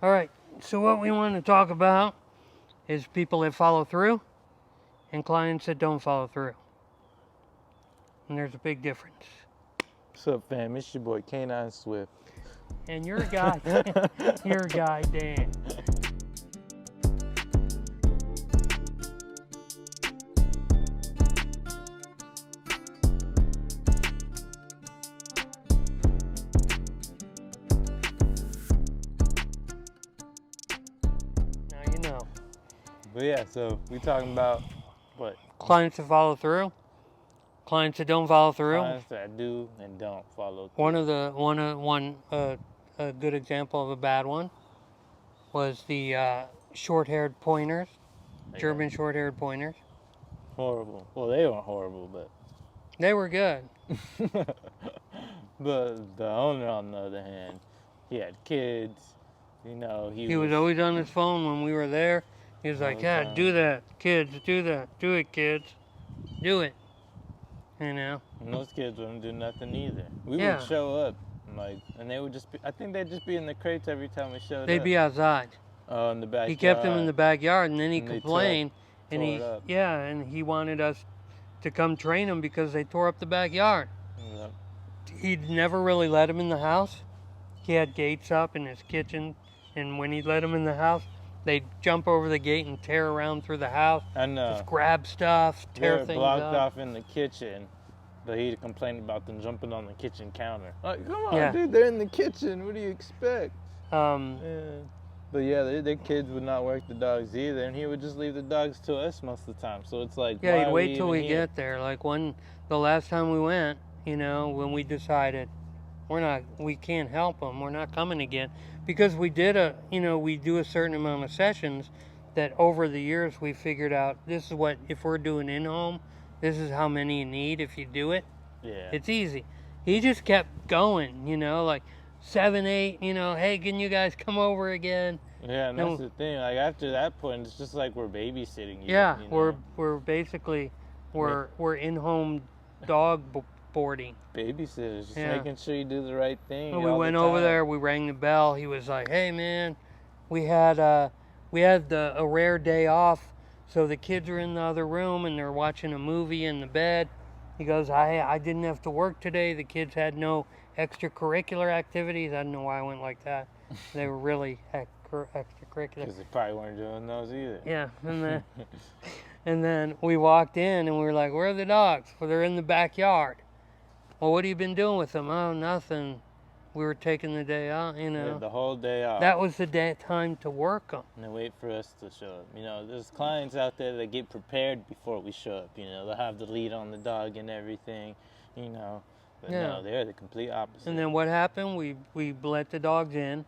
All right, so what we want to talk about is people that follow through and clients that don't follow through. And there's a big difference. What's up, fam? It's your boy K9 Swift. And your guy, your guy, Dan. Now you know. But yeah, so we talking about what? Clients that follow through, clients that don't follow through. Clients that do and don't follow through. A good example of a bad one was the short-haired pointers, German short-haired pointers. Horrible. Well, they weren't horrible, but They were good. but the owner, on the other hand, he had kids. You know, He was always on his phone when we were there. He was like, "Yeah, do that, kids, do that, do it, kids, do it." You know. And those kids wouldn't do nothing either. We Yeah. would show up, and they would just be, I think they'd just be in the crates every time we showed up. They'd be outside. Oh, in the backyard. He kept them in the backyard, and then he complained, tore it up. and he wanted us to come train them because they tore up the backyard. Yep. He'd never really let them in the house. He had gates up in his kitchen, and when he let them in the house, they'd jump over the gate and tear around through the house. I know. Just grab stuff, tear things blocked up. off in the kitchen, but he complained about them jumping on the kitchen counter. Like, come on, Yeah. dude, they're in the kitchen. What do you expect? Um, Yeah. But yeah, their kids would not work the dogs either, and he would just leave the dogs to us most of the time. So it's like, yeah, why he'd are wait till even we here? get there. Like the last time we went, you know, when we decided we can't help them, we're not coming again, because we do a certain amount of sessions that over the years we figured out this is what, if we're doing in-home, this is how many you need if you do it. Yeah. It's easy. He just kept going, you know, like 7, 8, you know, hey, can you guys come over again? Yeah, and that's the thing. Like after that point, it's just like we're babysitting you. Yeah, you know? we're basically we're in-home dog boarding. Babysitters, just Yeah. making sure you do the right thing. And we all went the over time. there. We rang the bell. He was like, "Hey, man, we had a rare day off, so the kids are in the other room and they're watching a movie in the bed." He goes, "I didn't have to work today. The kids had no extracurricular activities." I don't know why I went like that. They were really extracurricular. Because they probably weren't doing those either. Yeah, and then we walked in and we were like, "Where are the dogs?" Well, they're in the backyard. Well, what have you been doing with them? Oh, nothing. We were taking the day off, you know. Yeah, the whole day off. That was the time to work them. And they wait for us to show up. You know, there's clients out there that get prepared before we show up. You know, they'll have the lead on the dog and everything, you know. But Yeah. no, they're the complete opposite. And then what happened? We let the dogs in.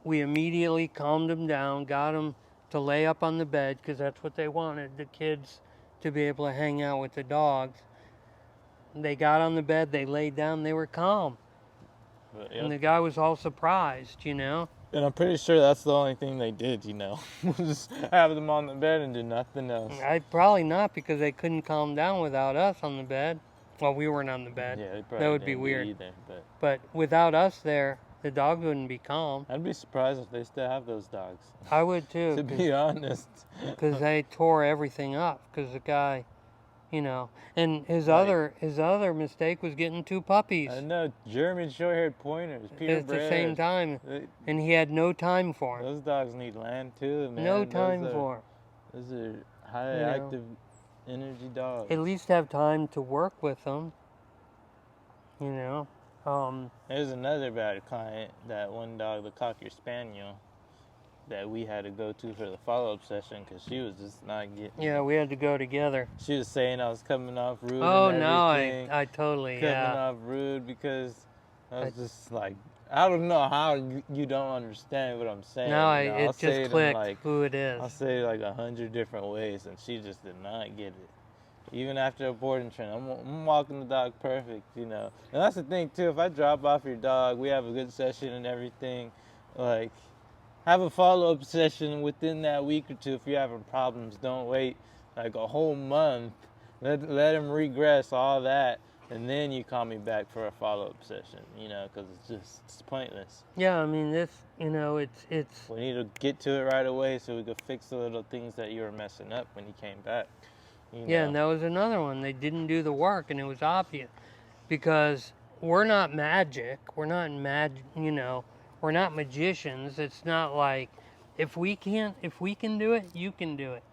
We immediately calmed them down, got them to lay up on the bed because that's what they wanted, the kids to be able to hang out with the dogs. They got on the bed, they laid down, they were calm. But, yep. And the guy was all surprised, you know. And I'm pretty sure that's the only thing they did, you know. Just have them on the bed and do nothing else. Probably not, because they couldn't calm down without us on the bed. Well, we weren't on the bed. Yeah, they probably That would be didn't weird. either, But without us there, the dog wouldn't be calm. I'd be surprised if they still have those dogs. I would too. To be honest. Because they tore everything up. Because the guy, you know, and his other mistake was getting 2 puppies I know, German short-haired pointers, at the same time, and he had no time for them. Those dogs need land too, man. No time for them. Those are highly active energy dogs. At least have time to work with them. You know. There's another bad client, that one dog, the Cocker Spaniel, that we had to go to for the follow-up session because she was just not getting Yeah, we had to go together. She was saying I was coming off rude Oh and no, everything. I totally coming yeah. off rude because I was just like, I don't know how you don't understand what I'm saying. No, you know? it I'll say just in, clicked like, who it is. I'll say it like 100 different ways, and she just did not get it. Even after a boarding train, I'm walking the dog perfect, you know. And that's the thing too. If I drop off your dog, we have a good session and everything. Like, have a follow-up session within that week or two if you're having problems. Don't wait like a whole month. Let him regress all that, and then you call me back for a follow-up session, because it's pointless. Yeah, I mean, it's. We need to get to it right away so we could fix the little things that you were messing up when you came back. Yeah, and that was another one. They didn't do the work, and it was obvious because we're not magic. We're not we're not magicians. It's not like if we can do it, you can do it.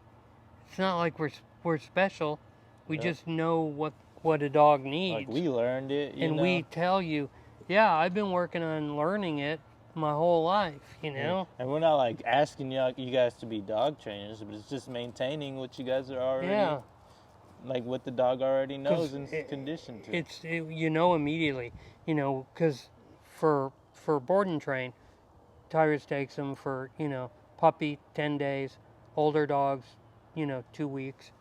It's not like we're special. We just know what a dog needs. Like we learned it, and we tell you, yeah, I've been working on learning it my whole life, And we're not like asking you guys to be dog trainers, but it's just maintaining what you guys are already, like what the dog already knows and is conditioned to. Immediately, because for board and train, Tyrus takes them for, puppy 10 days, older dogs, 2 weeks.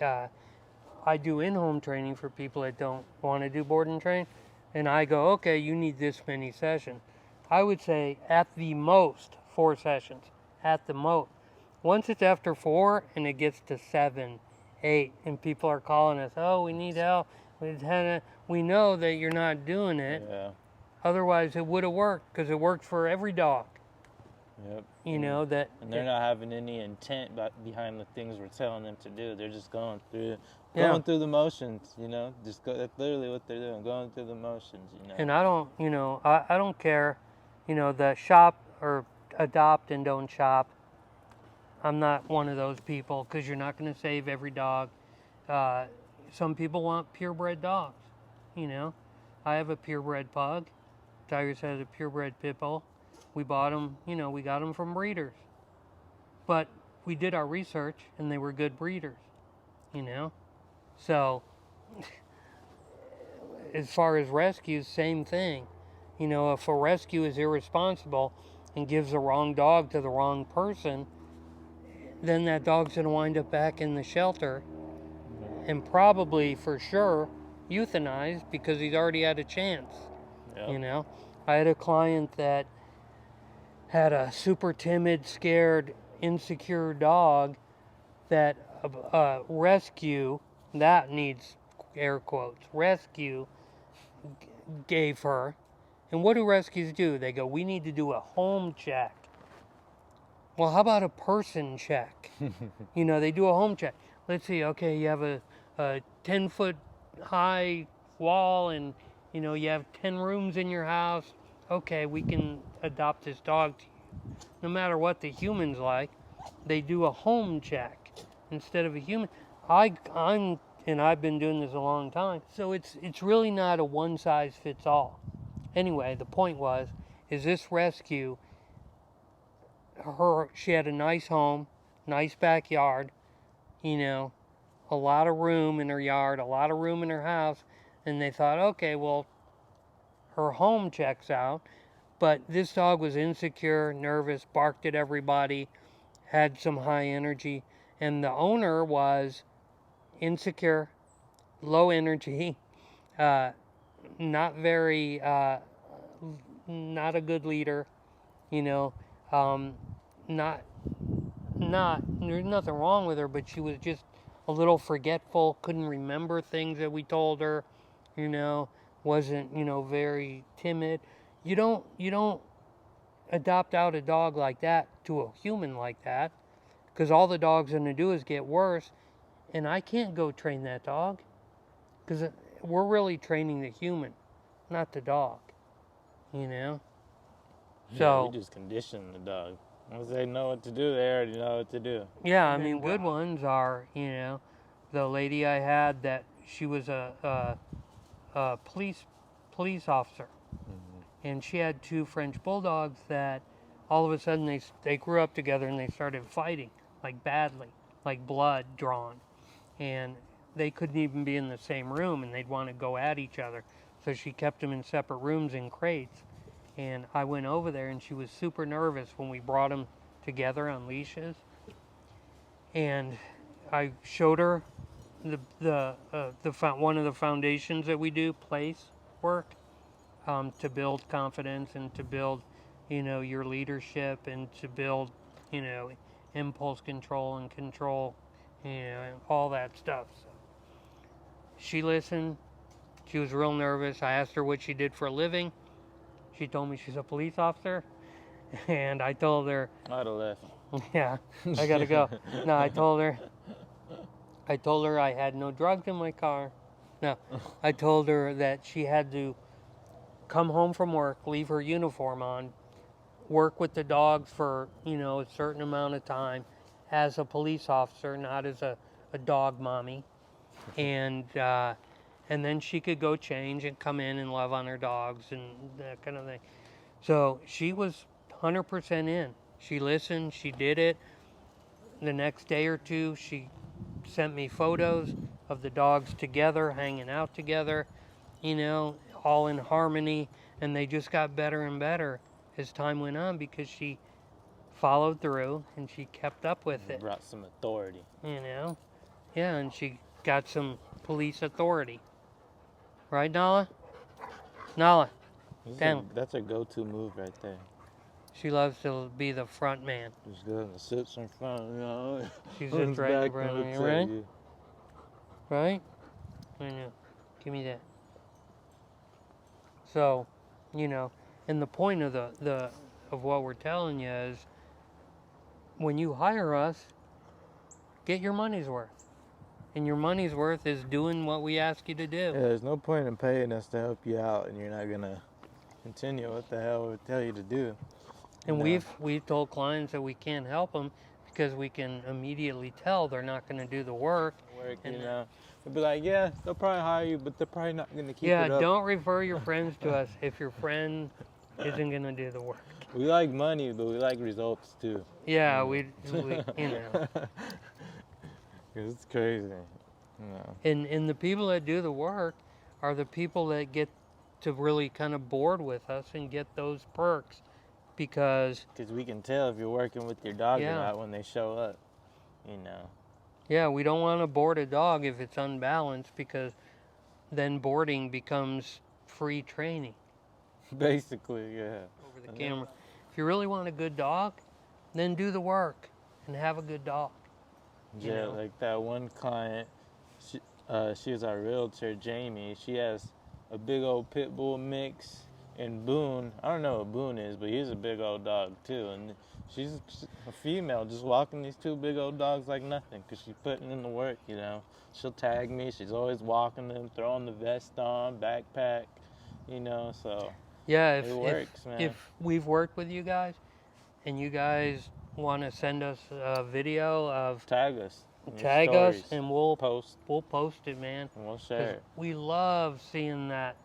I do in-home training for people that don't want to do board and train, and I go, okay, you need this many sessions. I would say at the most 4 sessions, at the most. Once it's after 4 and it gets to 7, 8, and people are calling us, oh, we need help. We know that you're not doing it. Yeah. Otherwise, it would have worked because it worked for every dog. Yep. And they're not having any intent behind the things we're telling them to do. They're just going through the motions. That's literally what they're doing, going through the motions. And I don't care. The shop or adopt and don't shop. I'm not one of those people because you're not going to save every dog. Some people want purebred dogs. I have a purebred pug. Tyrus has a purebred pit bull. We bought them, we got them from breeders. But we did our research and they were good breeders, So, as far as rescues, same thing. If a rescue is irresponsible and gives the wrong dog to the wrong person, then that dog's going to wind up back in the shelter and probably, for sure, euthanized because he's already had a chance. Yep. I had a client that had a super timid, scared, insecure dog that rescue, that needs air quotes, rescue gave her. And what do rescues do? They go, we need to do a home check. Well, how about a person check? They do a home check. Let's see, okay, you have a 10-foot high wall and, you have 10 rooms in your house. Okay, we can adopt this dog to you. No matter what the human's like, they do a home check instead of a human. I've been doing this a long time, so it's really not a one size fits all. Anyway, the point is this rescue. She had a nice home, nice backyard, a lot of room in her yard, a lot of room in her house, and they thought, okay, well, her home checks out, but this dog was insecure, nervous, barked at everybody, had some high energy, and the owner was insecure, low energy, not very, not a good leader, there's nothing wrong with her, but she was just a little forgetful, couldn't remember things that we told her, wasn't, very timid. You don't adopt out a dog like that to a human like that, because all the dog's going to do is get worse, and I can't go train that dog, because we're really training the human, not the dog, So we just condition the dog. Once they know what to do, they already know what to do. Yeah, I mean, good ones are, the lady I had that she was a police officer, and she had 2 French bulldogs that all of a sudden they grew up together and they started fighting, like badly, like blood drawn, and they couldn't even be in the same room and they'd want to go at each other. So she kept them in separate rooms in crates. And I went over there, and she was super nervous when we brought them together on leashes. And I showed her one of the foundations that we do, place work, to build confidence and to build, your leadership and to build, impulse control and control, all that stuff. So she listened. She was real nervous. I asked her what she did for a living. She told me she's a police officer. And I told her, I'd have left. yeah, I gotta go. No, I told her I had no drugs in my car. No, I told her that she had to come home from work, leave her uniform on, work with the dogs for, a certain amount of time as a police officer, not as a dog mommy. And then she could go change and come in and love on her dogs and that kind of thing. So she was 100% in. She listened, she did it. The next day or two, she sent me photos of the dogs together, hanging out together, all in harmony. And they just got better and better as time went on because she followed through and she kept up with it. Brought some authority. Yeah, and she got some police authority. Right, Nala? Nala, down. That's a go-to move right there. She loves to be the front man. Just go and sits in front, She's just right in front of you, right? Right? I know. Give me that. So, and the point of of what we're telling you is, when you hire us, get your money's worth. And your money's worth is doing what we ask you to do. Yeah, there's no point in paying us to help you out, and you're not gonna continue what the hell we tell you to do. And we've told clients that we can't help them because we can immediately tell they're not going to do the work. They'll be like, yeah, they'll probably hire you, but they're probably not gonna keep it up. Yeah, don't refer your friends to us if your friend isn't going to do the work. We like money, but we like results too. Yeah, we It's crazy. And the people that do the work are the people that get to really kind of board with us and get those perks because we can tell if you're working with your dog or not when they show up, Yeah, we don't want to board a dog if it's unbalanced because then boarding becomes free training. Basically, yeah. Over the camera. If you really want a good dog, then do the work and have a good dog. Yeah, like that one client, she was our realtor, Jamie. She has a big old pit bull mix and Boone. I don't know what Boone is, but he's a big old dog too. And she's a female just walking these two big old dogs like nothing because she's putting in the work, She'll tag me. She's always walking them, throwing the vest on, backpack, so yeah, it works, man. If we've worked with you guys and you guys want to send us a video of tag us and we'll post it, man, and we'll share it. We love seeing that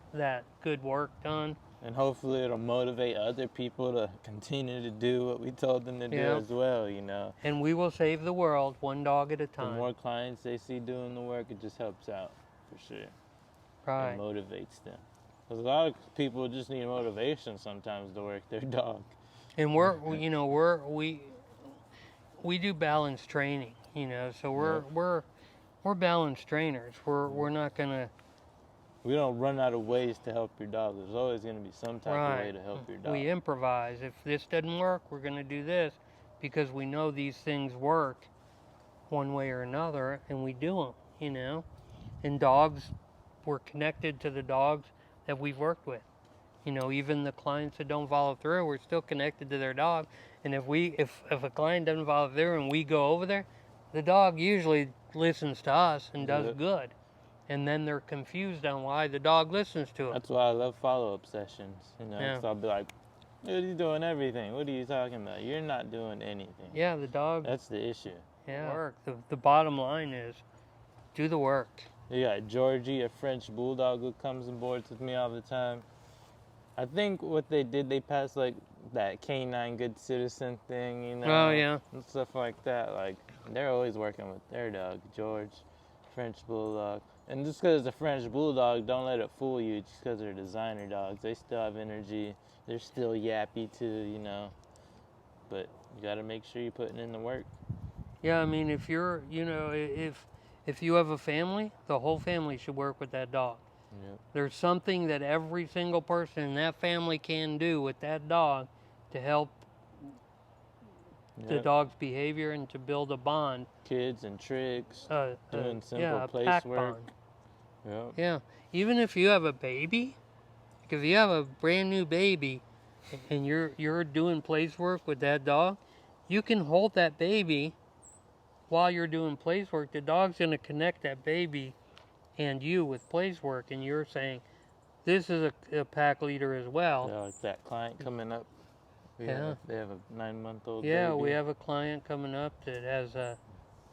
good work done, and hopefully it'll motivate other people to continue to do what we told them to do as well, and we will save the world one dog at a time. The more clients they see doing the work, it just helps out for sure. Right. It motivates them, because a lot of people just need motivation sometimes to work their dog. And we do balance training, so we're balanced trainers. We're not gonna. We don't run out of ways to help your dog. There's always gonna be some type of way to help your dog. We improvise. If this doesn't work, we're gonna do this because we know these things work one way or another, and we do them, And dogs, we're connected to the dogs that we've worked with. Even the clients that don't follow through, we're still connected to their dog. And if a client doesn't follow through and we go over there, the dog usually listens to us and does good. And then they're confused on why the dog listens to them. That's why I love follow-up sessions. So I'll be like, dude, he's doing everything. What are you talking about? You're not doing anything. Yeah, the dog. That's the issue. Yeah. Work. The bottom line is, do the work. You got Georgie, a French bulldog who comes and boards with me all the time. I think what they did, they passed like that canine good citizen thing, Oh, yeah. and stuff like that. Like, they're always working with their dog, George, French bulldog. And just because it's a French bulldog, don't let it fool you just because they're designer dogs. They still have energy. They're still yappy too, But you got to make sure you're putting in the work. Yeah, I mean, if you're, if you have a family, the whole family should work with that dog. Yep. There's something that every single person in that family can do with that dog to help the dog's behavior and to build a bond. Kids and tricks, doing simple a place pack work. Bond. Yep. Yeah. Even if you have a baby, like if you have a brand new baby and you're doing place work with that dog, you can hold that baby while you're doing place work. The dog's going to connect that baby and you with place work, and you're saying, this is a pack leader as well. Yeah, like that client coming up. Yeah. They have a 9-month-old Yeah, baby we have a client coming up that has a,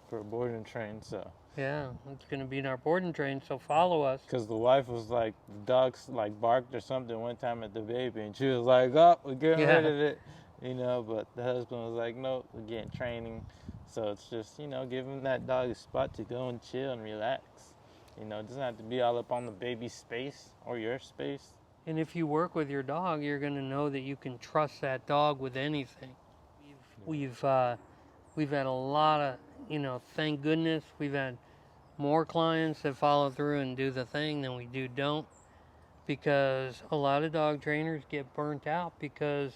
for a board and train, so. yeah, it's going to be in our board and train, so follow us. Because the wife was like, the dog's like barked or something one time at the baby, and she was like, oh, we're getting rid of it. You know, but the husband was like, nope, we're getting training. So it's just, you know, giving that dog a spot to go and chill and relax. You know, it doesn't have to be all up on the baby's space or your space. And if you work with your dog, you're going to know that you can trust that dog with anything. We've had a lot of, you know, thank goodness, we've had more clients that follow through and do the thing than we don't, because a lot of dog trainers get burnt out because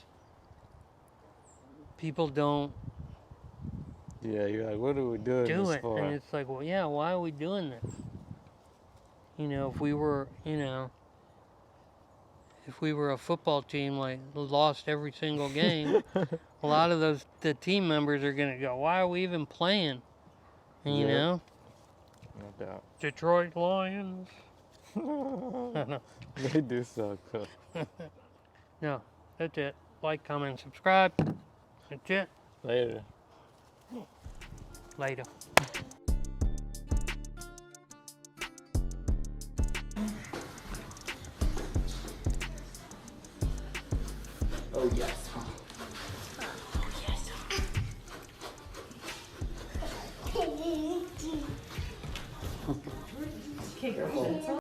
people don't Yeah, you're like, what are we doing do this it. for? And it's like, well, yeah, why are we doing this? You know, if we were, you know, if we were a football team, like, lost every single game, a lot of the team members are going to go, why are we even playing? And, you know? No doubt. Detroit Lions. No. They do so cool. No, that's it. Like, comment, subscribe. That's it. Later. Later. Oh yes.